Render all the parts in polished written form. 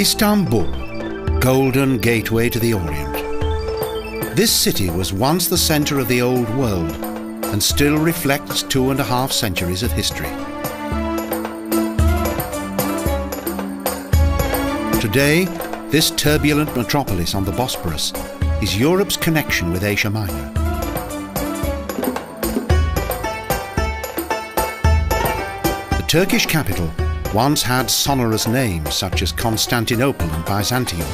Istanbul, golden gateway to the Orient. This city was once the centre of the old world and still reflects 2.5 centuries of history. Today, this turbulent metropolis on the Bosporus is Europe's connection with Asia Minor. The Turkish capital once had sonorous names such as Constantinople and Byzantium.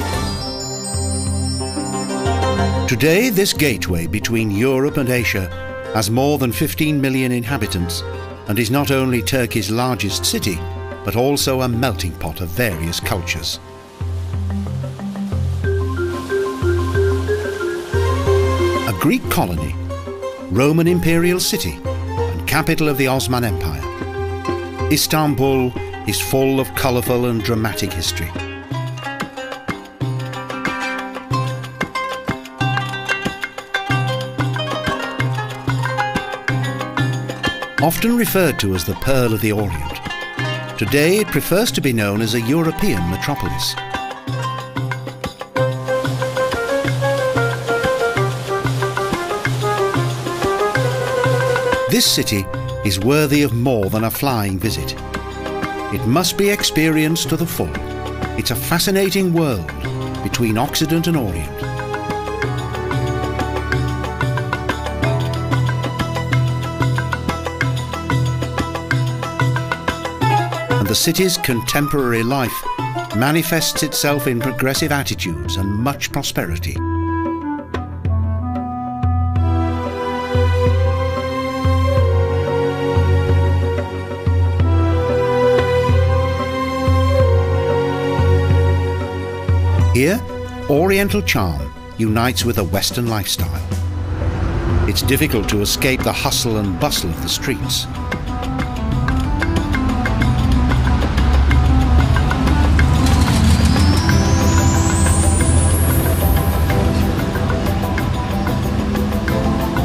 Today, this gateway between Europe and Asia has more than 15 million inhabitants and is not only Turkey's largest city, but also a melting pot of various cultures. A Greek colony, Roman imperial city, and capital of the Ottoman Empire, Istanbul is full of colourful and dramatic history. Often referred to as the Pearl of the Orient, today it prefers to be known as a European metropolis. This city is worthy of more than a flying visit. It must be experienced to the full. It's a fascinating world between Occident and Orient. And the city's contemporary life manifests itself in progressive attitudes and much prosperity. Here, Oriental charm unites with a Western lifestyle. It's difficult to escape the hustle and bustle of the streets.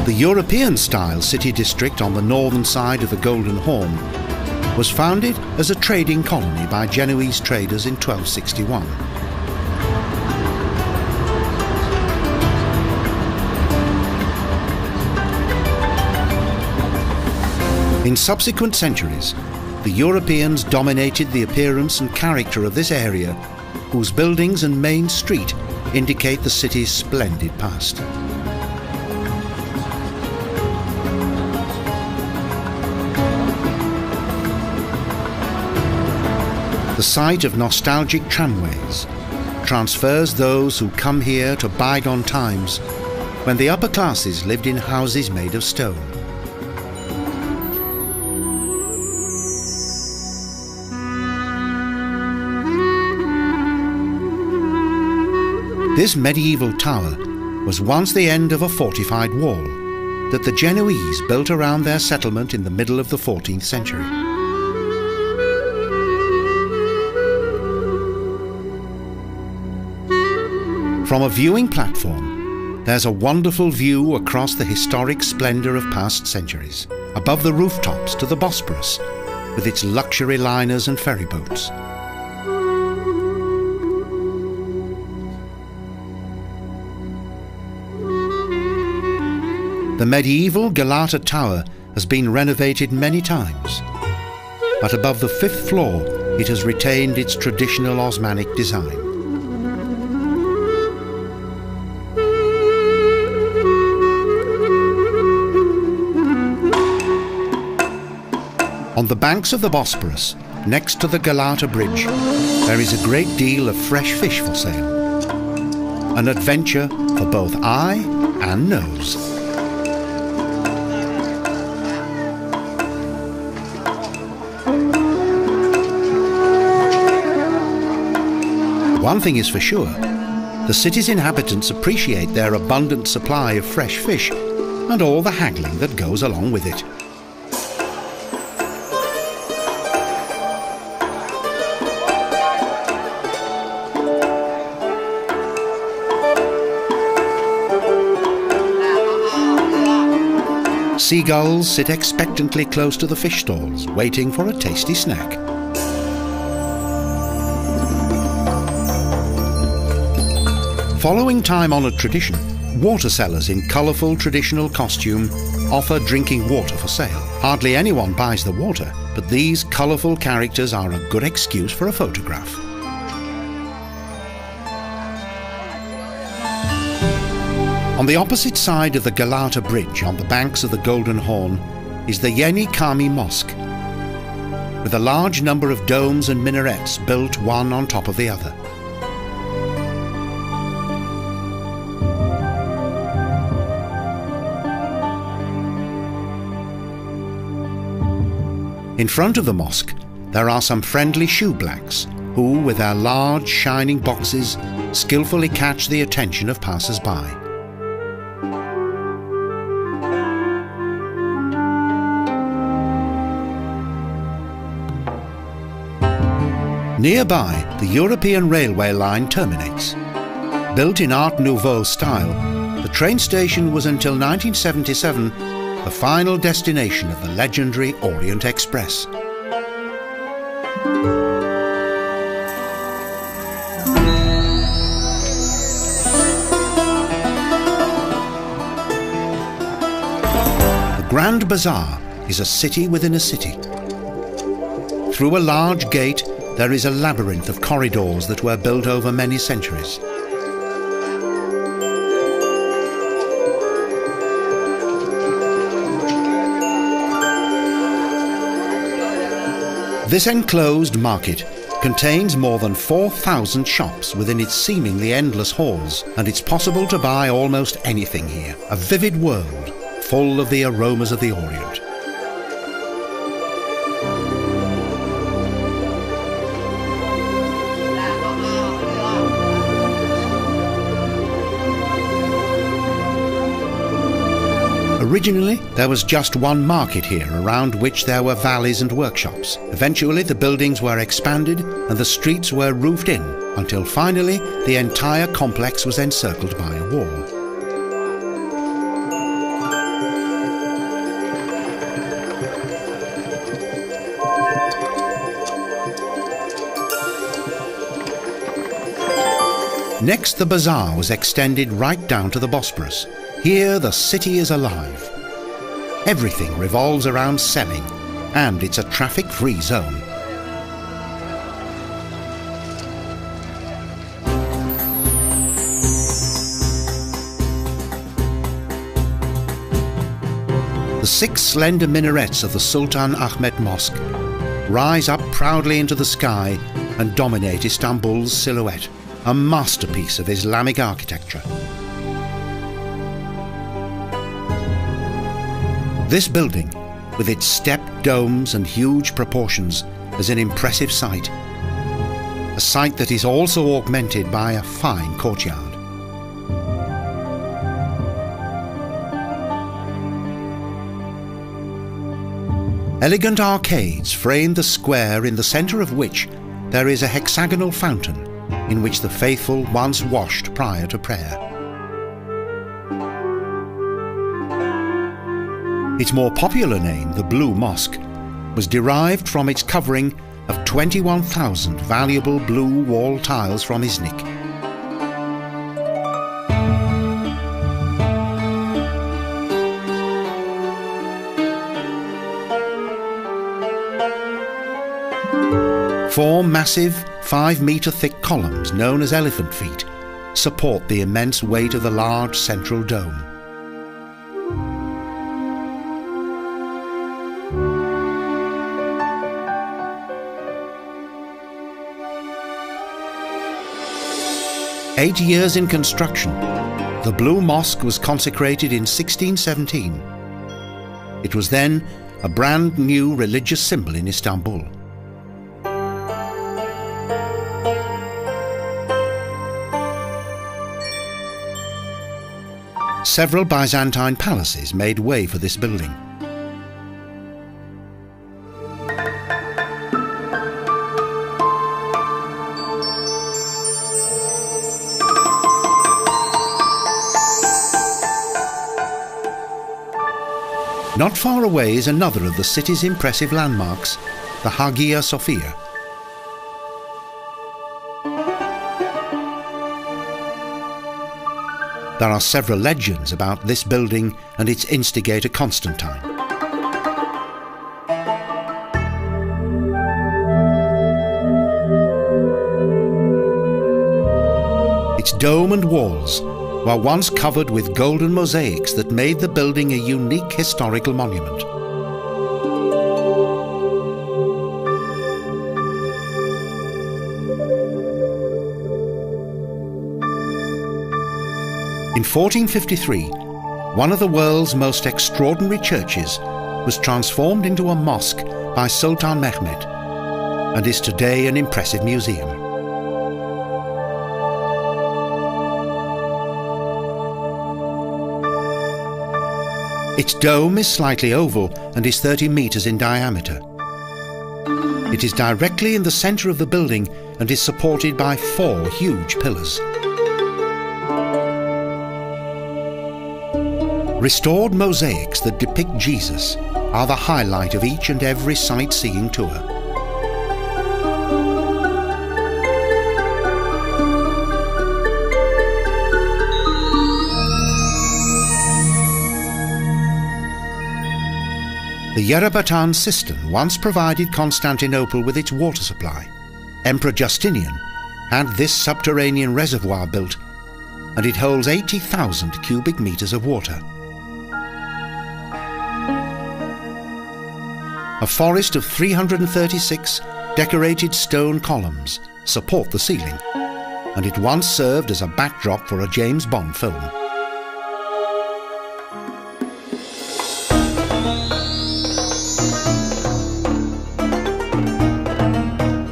The European-style city district on the northern side of the Golden Horn was founded as a trading colony by Genoese traders in 1261. In subsequent centuries, the Europeans dominated the appearance and character of this area, whose buildings and main street indicate the city's splendid past. The sight of nostalgic tramways transfers those who come here to bygone times when the upper classes lived in houses made of stone. This medieval tower was once the end of a fortified wall that the Genoese built around their settlement in the middle of the 14th century. From a viewing platform, there's a wonderful view across the historic splendour of past centuries, above the rooftops to the Bosporus, with its luxury liners and ferryboats. The medieval Galata Tower has been renovated many times, but above the 5th floor it has retained its traditional Osmanic design. On the banks of the Bosporus, next to the Galata Bridge, there is a great deal of fresh fish for sale. An adventure for both eye and nose. One thing is for sure, the city's inhabitants appreciate their abundant supply of fresh fish and all the haggling that goes along with it. Seagulls sit expectantly close to the fish stalls, waiting for a tasty snack. Following time-honoured tradition, water sellers in colourful traditional costume offer drinking water for sale. Hardly anyone buys the water, but these colourful characters are a good excuse for a photograph. On the opposite side of the Galata Bridge on the banks of the Golden Horn is the Yeni Cami Mosque, with a large number of domes and minarets built one on top of the other. In front of the mosque, there are some friendly shoeblacks who, with their large shining boxes, skillfully catch the attention of passers-by. Nearby, the European railway line terminates. Built in Art Nouveau style, the train station was until 1977 the final destination of the legendary Orient Express. The Grand Bazaar is a city within a city. Through a large gate, there is a labyrinth of corridors that were built over many centuries. This enclosed market contains more than 4,000 shops within its seemingly endless halls, and it's possible to buy almost anything here. A vivid world, full of the aromas of the Orient. Originally, there was just one market here, around which there were valleys and workshops. Eventually, the buildings were expanded and the streets were roofed in, until finally the entire complex was encircled by a wall. Next, the bazaar was extended right down to the Bosporus. Here the city is alive. Everything revolves around selling, and it's a traffic-free zone. The 6 slender minarets of the Sultan Ahmet Mosque rise up proudly into the sky and dominate Istanbul's silhouette, a masterpiece of Islamic architecture. This building, with its stepped domes and huge proportions, is an impressive sight. A sight that is also augmented by a fine courtyard. Elegant arcades frame the square, in the centre of which there is a hexagonal fountain in which the faithful once washed prior to prayer. Its more popular name, the Blue Mosque, was derived from its covering of 21,000 valuable blue wall tiles from Iznik. Four massive, 5-metre thick columns, known as elephant feet, support the immense weight of the large central dome. Eight years in construction, the Blue Mosque was consecrated in 1617. It was then a brand new religious symbol in Istanbul. Several Byzantine palaces made way for this building. Not far away is another of the city's impressive landmarks, the Hagia Sophia. There are several legends about this building and its instigator Constantine. Its dome and walls were once covered with golden mosaics that made the building a unique historical monument. In 1453, one of the world's most extraordinary churches was transformed into a mosque by Sultan Mehmed and is today an impressive museum. Its dome is slightly oval and is 30 meters in diameter. It is directly in the center of the building and is supported by 4 huge pillars. Restored mosaics that depict Jesus are the highlight of each and every sightseeing tour. The Yerebatan cistern once provided Constantinople with its water supply. Emperor Justinian had this subterranean reservoir built, and it holds 80,000 cubic meters of water. A forest of 336 decorated stone columns support the ceiling, and it once served as a backdrop for a James Bond film.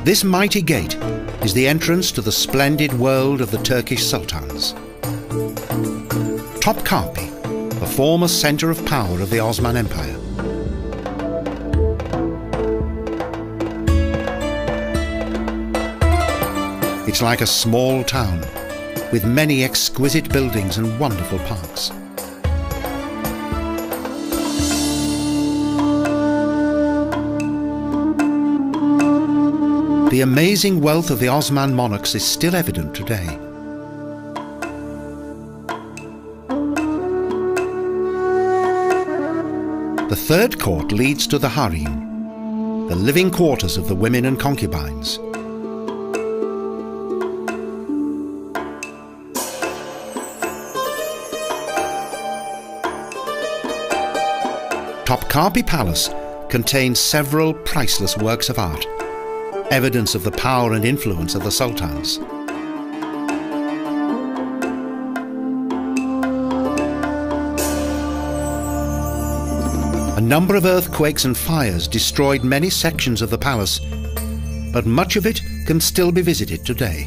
This mighty gate is the entrance to the splendid world of the Turkish sultans. Topkapi, the former center of power of the Osman Empire. It's like a small town, with many exquisite buildings and wonderful parks. The amazing wealth of the Osman monarchs is still evident today. The third court leads to the harem, the living quarters of the women and concubines. Topkapi Palace contains several priceless works of art, evidence of the power and influence of the sultans. A number of earthquakes and fires destroyed many sections of the palace, but much of it can still be visited today.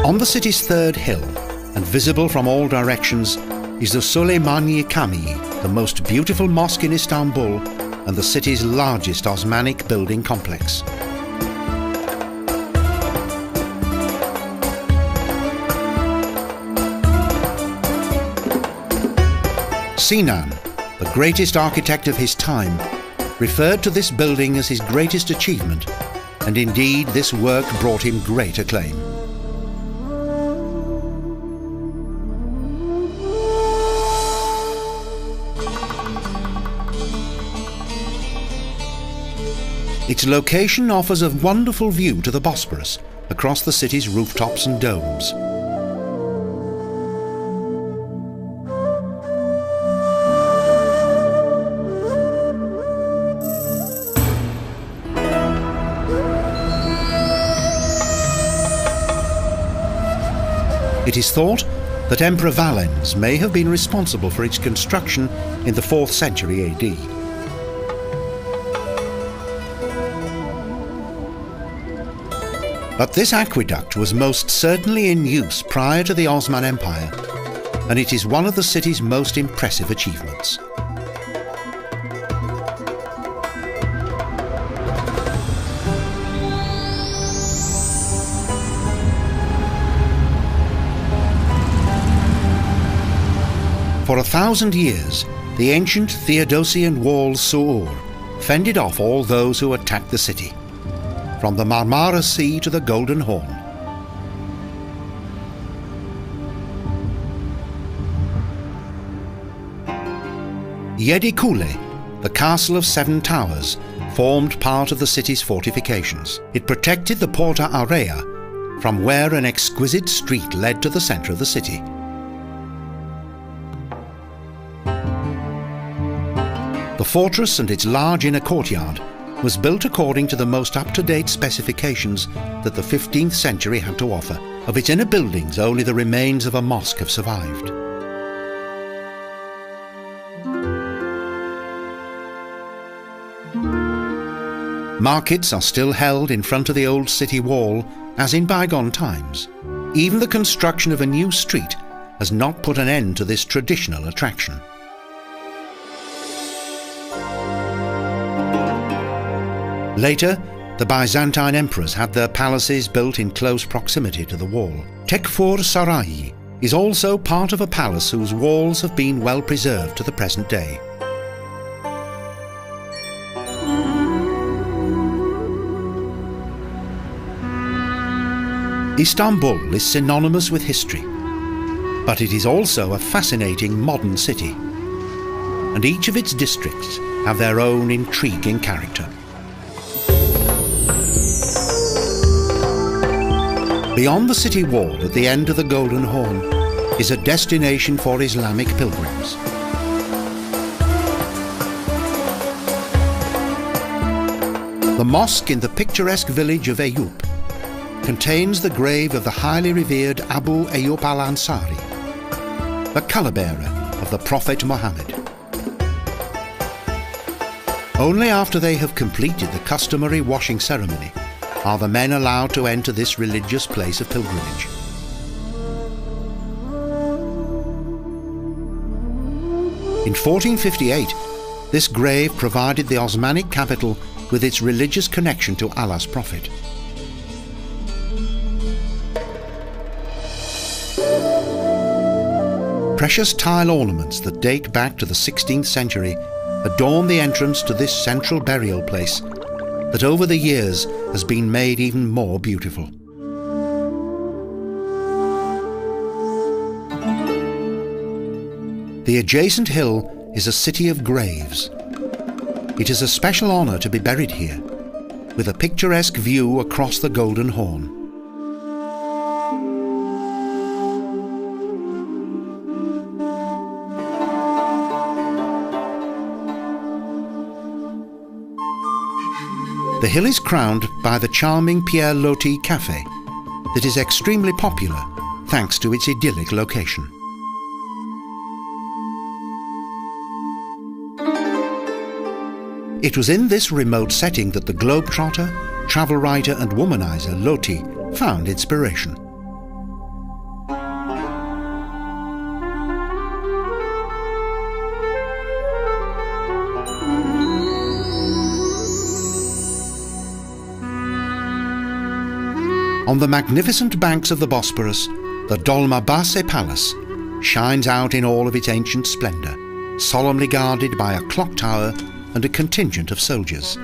On the city's third hill, and visible from all directions, is the Süleymaniye Camii, the most beautiful mosque in Istanbul and the city's largest Osmanic building complex. Sinan, the greatest architect of his time, referred to this building as his greatest achievement, and indeed this work brought him great acclaim. Its location offers a wonderful view to the Bosphorus across the city's rooftops and domes. It is thought that Emperor Valens may have been responsible for its construction in the 4th century AD. But this aqueduct was most certainly in use prior to the Osman Empire, and it is one of the city's most impressive achievements. For 1,000 years, the ancient Theodosian wall Sur fended off all those who attacked the city, from the Marmara Sea to the Golden Horn. Yedikule, the Castle of Seven Towers, formed part of the city's fortifications. It protected the Porta Aurea, from where an exquisite street led to the centre of the city. The fortress and its large inner courtyard was built according to the most up-to-date specifications that the 15th century had to offer. Of its inner buildings, only the remains of a mosque have survived. Markets are still held in front of the old city wall as in bygone times. Even the construction of a new street has not put an end to this traditional attraction. Later, the Byzantine emperors had their palaces built in close proximity to the wall. Tekfur Saray is also part of a palace whose walls have been well preserved to the present day. Istanbul is synonymous with history, but it is also a fascinating modern city, and each of its districts have their own intriguing character. Beyond the city wall at the end of the Golden Horn is a destination for Islamic pilgrims. The mosque in the picturesque village of Eyüp contains the grave of the highly revered Abu Ayyub al-Ansari, the colour-bearer of the Prophet Muhammad. Only after they have completed the customary washing ceremony are the men allowed to enter this religious place of pilgrimage. In 1458, this grave provided the Osmanic capital with its religious connection to Allah's Prophet. Precious tile ornaments that date back to the 16th century adorn the entrance to this central burial place that over the years has been made even more beautiful. The adjacent hill is a city of graves. It is a special honour to be buried here, with a picturesque view across the Golden Horn. The hill is crowned by the charming Pierre Loti Cafe that is extremely popular thanks to its idyllic location. It was in this remote setting that the globetrotter, travel writer and womanizer Loti found inspiration. On the magnificent banks of the Bosporus, the Dolmabahce Palace shines out in all of its ancient splendour, solemnly guarded by a clock tower and a contingent of soldiers.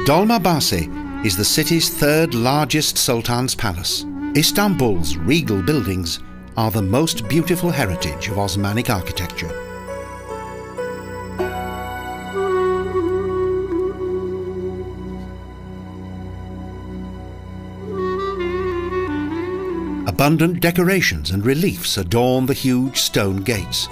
Dolmabahce is the city's third largest Sultan's palace. Istanbul's regal buildings are the most beautiful heritage of Osmanic architecture. Abundant decorations and reliefs adorn the huge stone gates.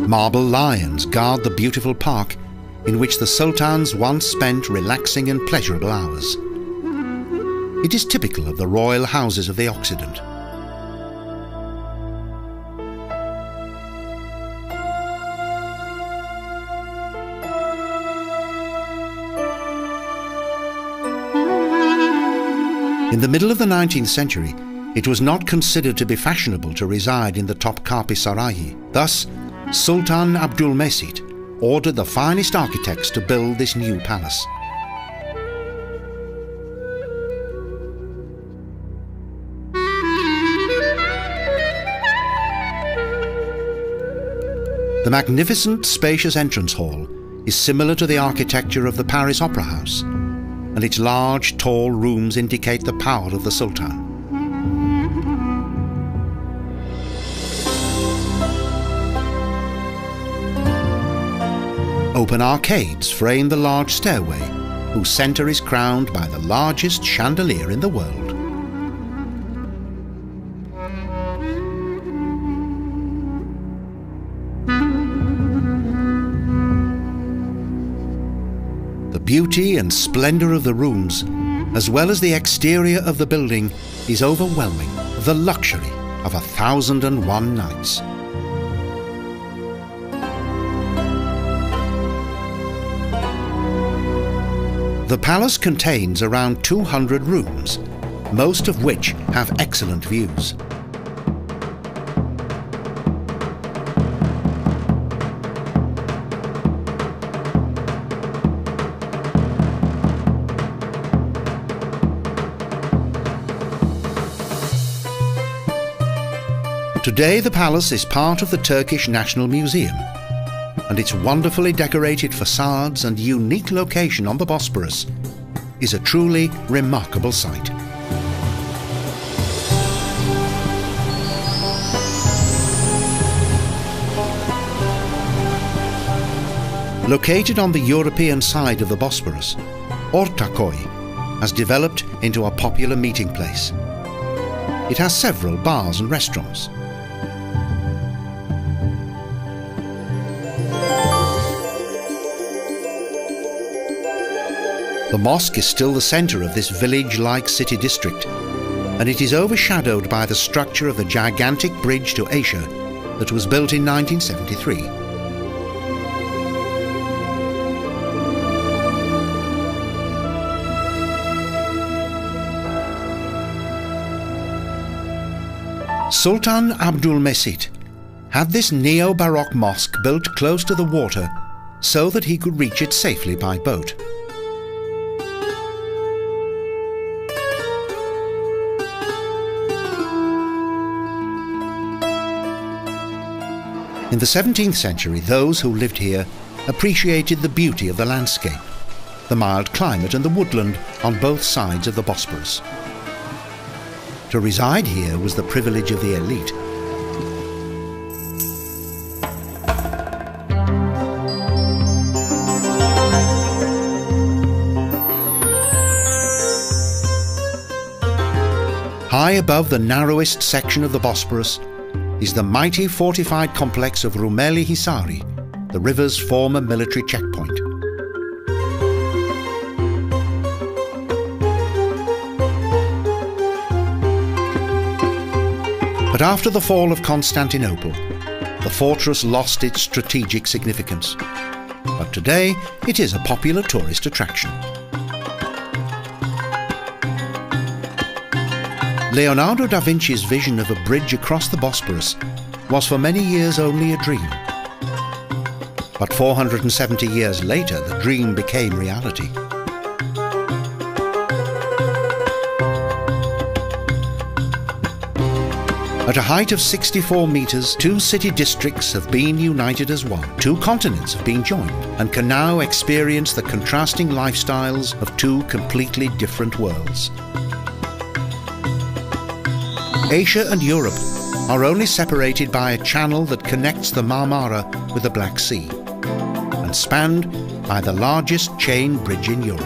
Marble lions guard the beautiful park in which the sultans once spent relaxing and pleasurable hours. It is typical of the royal houses of the Occident. In the middle of the 19th century, It was not considered to be fashionable to reside in the Topkapi Sarayı. Thus, Sultan Abdülmecit ordered the finest architects to build this new palace. The magnificent, spacious entrance hall is similar to the architecture of the Paris Opera House, and its large, tall rooms indicate the power of the Sultan. Open arcades frame the large stairway, whose centre is crowned by the largest chandelier in the world. The beauty and splendour of the rooms, as well as the exterior of the building, is overwhelming. The luxury of 1,001 nights. The palace contains around 200 rooms, most of which have excellent views. Today the palace is part of the Turkish National Museum, and its wonderfully decorated facades and unique location on the Bosporus is a truly remarkable sight. Located on the European side of the Bosporus, Ortaköy has developed into a popular meeting place. It has several bars and restaurants. The mosque is still the centre of this village-like city district, and it is overshadowed by the structure of the gigantic bridge to Asia that was built in 1973. Sultan Abdülmecit had this neo-Baroque mosque built close to the water so that he could reach it safely by boat. In the 17th century, those who lived here appreciated the beauty of the landscape, the mild climate and the woodland on both sides of the Bosporus. To reside here was the privilege of the elite. High above the narrowest section of the Bosporus is the mighty fortified complex of Rumeli Hisari, the river's former military checkpoint. But after the fall of Constantinople, the fortress lost its strategic significance. But today it is a popular tourist attraction. Leonardo da Vinci's vision of a bridge across the Bosporus was for many years only a dream. But 470 years later, the dream became reality. At a height of 64 meters, two city districts have been united as one. Two continents have been joined and can now experience the contrasting lifestyles of two completely different worlds. Asia and Europe are only separated by a channel that connects the Marmara with the Black Sea, and spanned by the largest chain bridge in Europe.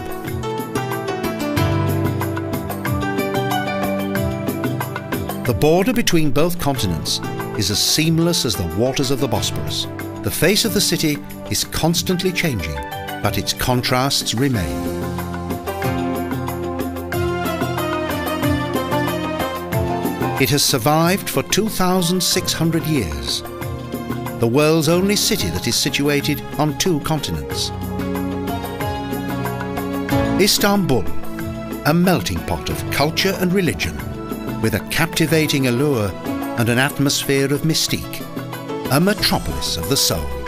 The border between both continents is as seamless as the waters of the Bosporus. The face of the city is constantly changing, but its contrasts remain. It has survived for 2,600 years, the world's only city that is situated on two continents. Istanbul, a melting pot of culture and religion, with a captivating allure and an atmosphere of mystique, a metropolis of the soul.